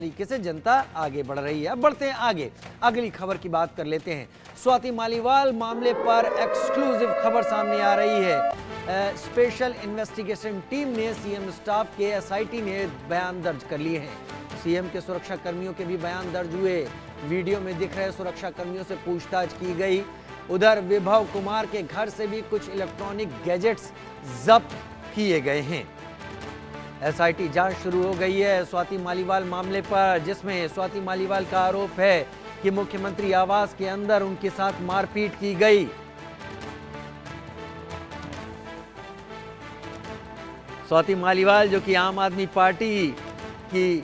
तरीके से जनता आगे बढ़ रही है। अब बढ़ते हैं आगे, अगली खबर की बात कर लेते हैं। स्वाति मालीवाल मामले पर एक्सक्लूसिव खबर सामने आ रही है। स्पेशल इन्वेस्टिगेशन टीम ने सीएम स्टाफ के एसआईटी ने बयान दर्ज कर लिए हैं। सीएम के सुरक्षा कर्मियों के भी बयान दर्ज हुए। वीडियो में दिख रहे सुरक्षा कर्मियों से पूछताछ की गई। उधर विभव कुमार के घर से भी कुछ इलेक्ट्रॉनिक गैजेट्स जब्त किए गए हैं। एसआईटी जांच शुरू हो गई है स्वाति मालीवाल मामले पर, जिसमें स्वाति मालीवाल का आरोप है कि मुख्यमंत्री आवास के अंदर उनके साथ मारपीट की गई। स्वाति मालीवाल जो कि आम आदमी पार्टी की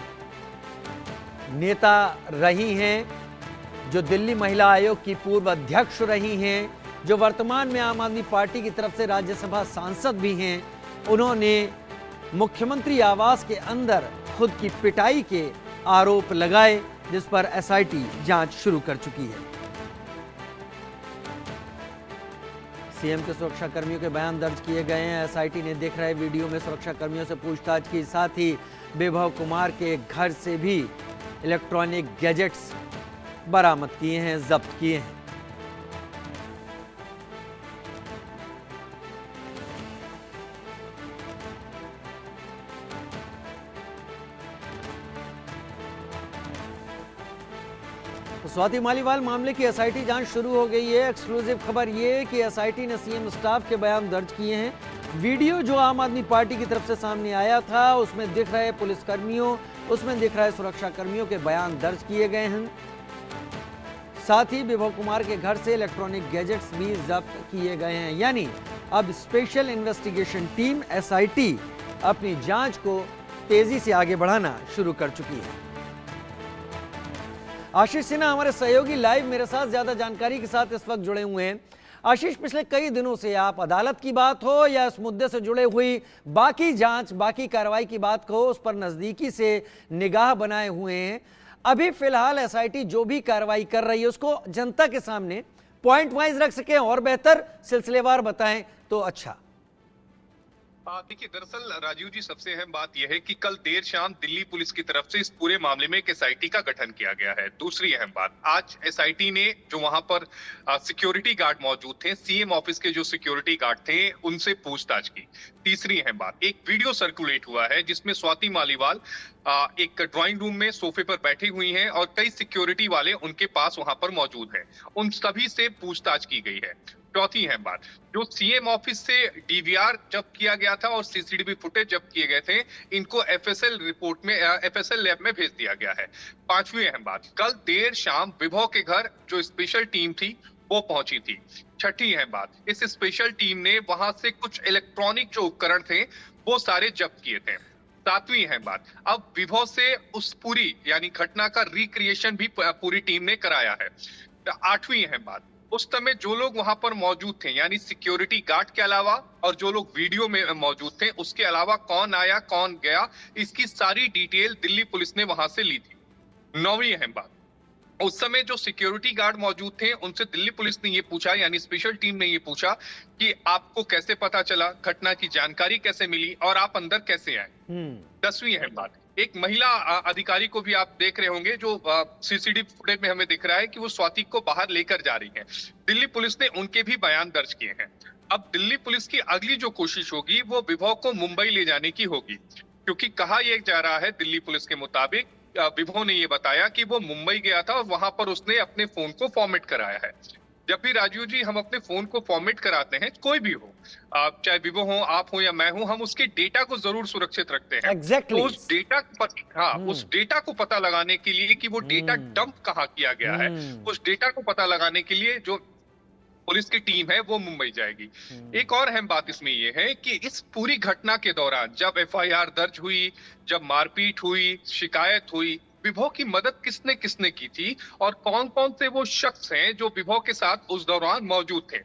नेता रही हैं, जो दिल्ली महिला आयोग की पूर्व अध्यक्ष रही हैं, जो वर्तमान में आम आदमी पार्टी की तरफ से राज्यसभा सांसद भी हैं, उन्होंने मुख्यमंत्री आवास के अंदर खुद की पिटाई के आरोप लगाए, जिस पर एसआईटी जांच शुरू कर चुकी है। सीएम के सुरक्षा कर्मियों के बयान दर्ज किए गए हैं। एसआईटी ने दिख रहे वीडियो में सुरक्षा कर्मियों से पूछताछ की, साथ ही विभव कुमार के घर से भी इलेक्ट्रॉनिक गैजेट्स बरामद किए हैं, जब्त किए हैं। स्वाति मालीवाल मामले की एसआईटी जांच शुरू हो गई है। एक्सक्लूसिव खबर ये कि एसआईटी ने सीएम स्टाफ के बयान दर्ज किए हैं। वीडियो जो आम आदमी पार्टी की तरफ से सामने आया था, उसमें दिख रहे पुलिसकर्मियों, उसमें दिख रहे सुरक्षा कर्मियों के बयान दर्ज किए गए हैं। साथ ही विभव कुमार के घर से इलेक्ट्रॉनिक गैजेट्स भी जब्त किए गए हैं। यानी अब स्पेशल इन्वेस्टिगेशन टीम एसआईटी अपनी जांच को तेजी से आगे बढ़ाना शुरू कर चुकी है। आशीष सिन्हा हमारे सहयोगी लाइव मेरे साथ ज्यादा जानकारी के साथ इस वक्त जुड़े हुए हैं। आशीष, पिछले कई दिनों से आप अदालत की बात हो या इस मुद्दे से जुड़े हुई बाकी जांच, बाकी कार्रवाई की बात हो, उस पर नजदीकी से निगाह बनाए हुए हैं। अभी फिलहाल एसआईटी जो भी कार्रवाई कर रही है उसको जनता के सामने पॉइंट वाइज रख सके और बेहतर सिलसिलेवार बताएं तो अच्छा। देखिए, दरअसल राजीव जी, सबसे अहम बात यह है कि कल देर शाम दिल्ली पुलिस की तरफ से इस पूरे मामले में एक एसआईटी का गठन किया गया है। दूसरी अहम बात, आज एसआईटी ने जो वहां पर सिक्योरिटी गार्ड मौजूद थे, सीएम ऑफिस के जो सिक्योरिटी गार्ड थे, उनसे पूछताछ की। तीसरी अहम बात, एक वीडियो सर्कुलेट हुआ है जिसमें स्वाति मालीवाल एक ड्राइंग रूम में सोफे पर बैठी हुई हैं और कई सिक्योरिटी वाले उनके पास वहां पर मौजूद हैं। उन सभी से पूछताछ की गई है। चौथी है बात, जो सीएम ऑफिस से डीवीआर जब्त किया गया था और सीसीटीवी फुटेज जब्त किए गए थे, इनको एफएसएल रिपोर्ट में एफएसएल लैब में भेज दिया गया है। पांचवी अहम बात, कल देर शाम विभव के घर जो स्पेशल टीम थी वो पहुंची थी। छठी अहम बात, इस स्पेशल टीम ने वहां से कुछ इलेक्ट्रॉनिक जो उपकरण थे वो सारे जब्त किए थे। सातवीं अहम बात, अब विभव से उस पूरी यानी घटना का रिक्रिएशन भी पूरी टीम ने कराया है। आठवीं अहम बात, उस समय जो लोग वहां पर मौजूद थे यानी सिक्योरिटी गार्ड के अलावा और जो लोग वीडियो में मौजूद थे उसके अलावा कौन आया कौन गया, इसकी सारी डिटेल दिल्ली पुलिस ने वहां से ली थी। नौवीं अहम बात, उस समय जो सिक्योरिटी गार्ड मौजूद थे उनसे दिल्ली पुलिस ने ये पूछा, यानी स्पेशल टीम ने ये पूछा कि आपको कैसे पता चला, घटना की जानकारी कैसे मिली और आप अंदर कैसे आए। 10वीं अहम बात, एक महिला अधिकारी को भी आप देख रहे होंगे जो सीसीटीवी फुटेज में हमें दिख रहा है कि वो स्वाति को बाहर लेकर जा रही है। दिल्ली पुलिस ने उनके भी बयान दर्ज किए हैं। अब दिल्ली पुलिस की अगली जो कोशिश होगी वो विभव को मुंबई ले जाने की होगी, क्योंकि कहा यह जा रहा है दिल्ली पुलिस के मुताबिक, विभव ने ये बताया कि वो मुंबई गया था और वहां पर उसने अपने फोन को फॉर्मेट कराया है। जब भी राजीव जी हम अपने फोन को फॉर्मेट कराते हैं, कोई भी हो, चाहे विभो हो, आप हो या मैं हूं, हम उसके डेटा को जरूर सुरक्षित रखते हैं। Exactly. तो उस डेटा उस डेटा को पता लगाने के लिए कि वो डेटा डंप कहाँ किया गया है, उस डेटा को पता लगाने के लिए जो पुलिस की टीम है वो मुंबई जाएगी। एक और अहम बात इसमें ये है कि इस पूरी घटना के दौरान जब एफआईआर दर्ज हुई, जब मारपीट हुई, शिकायत हुई, विभव की मदद किसने किसने की थी और कौन कौन से वो शख्स हैं जो विभव के साथ उस दौरान मौजूद थे,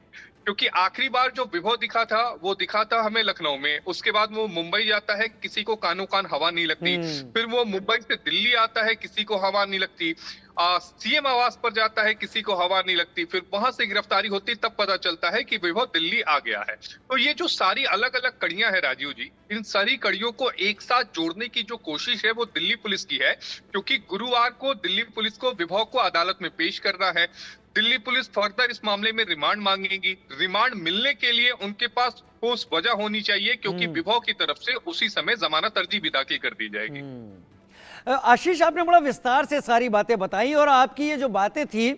क्योंकि आखिरी बार जो विभव दिखा था वो दिखा था हमें लखनऊ में, उसके बाद वो मुंबई जाता है, किसी को कानो कान हवा नहीं लगती, फिर वो मुंबई से दिल्ली आता है, किसी को हवा नहीं लगती, सीएम आवास पर जाता है, किसी को हवा नहीं लगती, फिर वहां से गिरफ्तारी होती, तब पता चलता है कि विभव दिल्ली आ गया है। तो ये जो सारी अलग अलग कड़ियां हैं राजीव जी, इन सारी कड़ियों को एक साथ जोड़ने की जो कोशिश है वो दिल्ली पुलिस की है, क्योंकि गुरुवार को दिल्ली पुलिस को विभव को अदालत में पेश करना है। दिल्ली पुलिस फर्दर इस मामले में रिमांड मांगेगी। रिमांड मिलने के लिए उनके पास ठोस वजह होनी चाहिए, क्योंकि विभव की तरफ से उसी समय जमानत अर्जी भी दाखिल कर दी जाएगी। आशीष, आपने बड़ा विस्तार से सारी बातें बताई और आपकी ये जो बातें थी,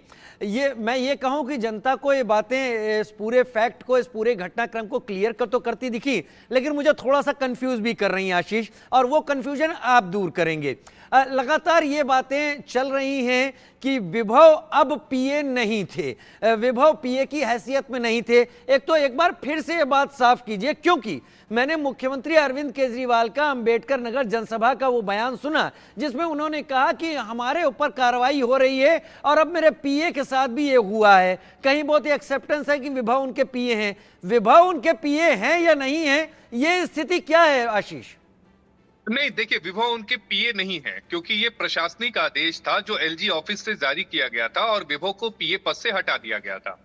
ये मैं ये कहूं कि जनता को ये बातें इस पूरे फैक्ट को, इस पूरे घटनाक्रम को क्लियर कर तो करती दिखी, लेकिन मुझे थोड़ा सा कंफ्यूज भी कर रही हैं आशीष, और वो कंफ्यूजन आप दूर करेंगे। लगातार ये बातें चल रही हैं कि विभव अब पीए नहीं थे, विभव पीए की हैसियत में नहीं थे। एक बार फिर से ये बात साफ कीजिए, क्योंकि मैंने मुख्यमंत्री अरविंद केजरीवाल का अंबेडकर नगर जनसभा का वो बयान सुना जिसमें उन्होंने कहा कि हमारे ऊपर कार्रवाई हो रही है और अब मेरे पीए के साथ भी ये हुआ है। कहीं बहुत ही एक्सेप्टेंस है कि विभव उनके पीए हैं। विभव उनके पीए हैं या नहीं है, ये स्थिति क्या है आशीष? नहीं, देखिए, विभव उनके पीए नहीं है, क्योंकि ये प्रशासनिक आदेश था जो एलजी ऑफिस से जारी किया गया था और विभव को पीए पद से हटा दिया गया था।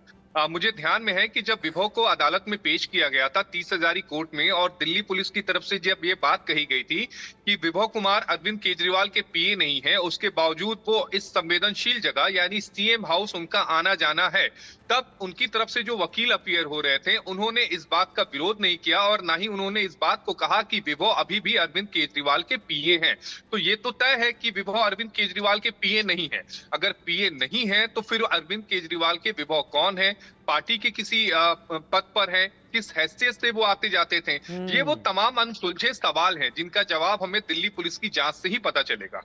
मुझे ध्यान में है कि जब विभव को अदालत में पेश किया गया था 30 हजारी कोर्ट में, और दिल्ली पुलिस की तरफ से जब ये बात कही गई थी कि विभव कुमार अरविंद केजरीवाल के पीए नहीं है, उसके बावजूद वो इस संवेदनशील जगह यानी सीएम हाउस उनका आना जाना है, तब उनकी तरफ से जो वकील अपीयर हो रहे थे उन्होंने इस बात का विरोध नहीं किया और ना ही उन्होंने इस बात को कहा कि विभव अभी भी अरविंद केजरीवाल के पीए हैं। तो ये तो तय है कि विभव अरविंद केजरीवाल के पीए नहीं है। अगर पीए नहीं है तो फिर अरविंद केजरीवाल के विभव कौन है, पार्टी के किसी पद पर है, किस हैसियत से वो आते जाते थे, ये वो तमाम अनसुलझे सवाल हैं जिनका जवाब हमें दिल्ली पुलिस की जांच से ही पता चलेगा।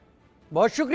बहुत शुक्रिया।